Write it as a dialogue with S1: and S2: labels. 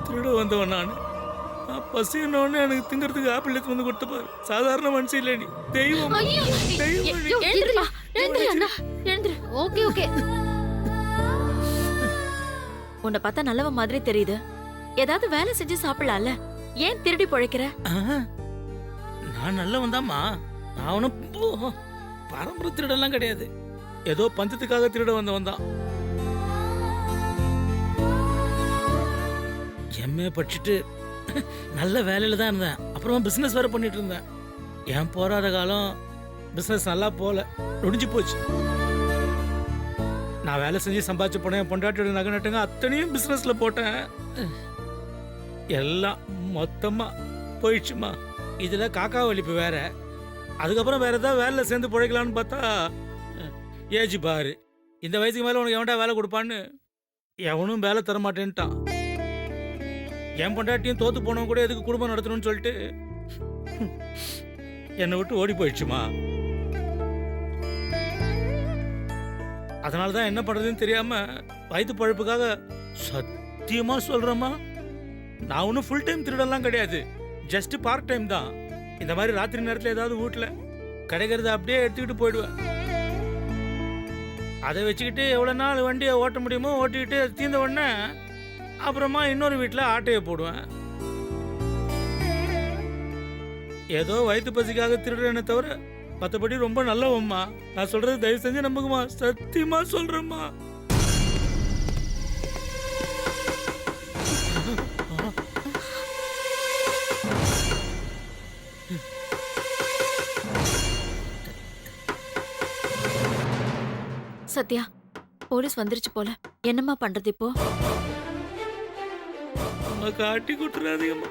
S1: திருட வந்தவன் நான். பசின்னு எனக்கு திங்கிறதுக்கு ஆப்பிள் எடுத்து வந்து கொடுத்த பாரு. சாதாரண மனுஷன் இல்லை நீ, தெய்வம்.
S2: ஐயோ,
S1: தெய்வம் நீ.
S2: எழுந்துருமா, எழுந்துரு அண்ணா, எழுந்துரு. Okay okay. உன்னை பார்த்தா நல்லவ மாதிரி தெரியுது. ஏதாவது வேலை செஞ்சு சாப்பிடலாம்ல, ஏன் திருடி பொழைக்கிற?
S1: நான் நல்லவன் தான்மா. நான் ஒன்றும் பரம்பரை திருடெல்லாம் கிடையாது. ஏதோ பஞ்சத்துக்காக திருட வந்தவன் தான். எம்ஏ படிச்சுட்டு நல்ல வேலையில தான் இருந்தேன். அப்புறமா பிஸ்னஸ் வேற பண்ணிட்டு இருந்தேன். என் போராத காலம் பிஸ்னஸ் நல்லா போகல, நொடிஞ்சு போச்சு. நான் வேலை செஞ்சு சம்பாதிச்சு போனேன். என் பொண்டாட்டியோட நகை நட்டுங்க அத்தனையும் பிஸ்னஸ்ல போட்டேன். எல்லாம் மொத்தமா போயிடுச்சுமா. இதுல காக்கா வலிப்பு வேற. அதுக்கப்புறம் வேற ஏதாவது வேலையில் சேர்ந்து பிழைக்கலான்னு பார்த்தா ஏஜ் பாரு, இந்த வயசுக்கு மேலே உனக்கு எவன்டா வேலை கொடுப்பான்னு எவனும் வேலை தர மாட்டேன்ட்டான். என் பொண்டாட்டியும் தோத்து போனவன் கூட எதுக்கு குடும்பம் நடத்தணும்னு சொல்லிட்டு என்னை விட்டு ஓடி போயிடுச்சுமா. அதனால தான் என்ன பண்ணுறதுன்னு தெரியாம வயிற்று பழப்புக்காக சத்தியமா சொல்கிறேம்மா, நான் ஒன்றும் ஃபுல் டைம் திருடெல்லாம் கிடையாது, ஜஸ்ட் பார்ட் டைம் தான். இந்த மாதிரி ராத்திரி நேரத்தில் ஏதாவது வீட்டில் கிடைக்கிறத அப்படியே எடுத்துக்கிட்டு போயிடுவேன். அதை வச்சுக்கிட்டு எவ்வளோ நாள் வண்டியை ஓட்ட முடியுமோ ஓட்டிக்கிட்டு அது தீர்ந்த உடனே அப்புறமா இன்னொரு வீட்டில் ஆட்டையை போடுவேன். ஏதோ வயிற்று பசிக்காக திருடுறேனே தவிர மற்றபடி ரொம்ப நல்லவம்மா. நான் சொல்றது தயவு செஞ்சு நம்புங்கம்மா, சத்தியமா சொல்றேம்மா.
S2: சத்யா, போலீஸ் வந்துருச்சு போல. என்னம்மா பண்றது இப்போ?
S1: அம்மா காட்டி கொடுத்துறாதீங்கம்மா.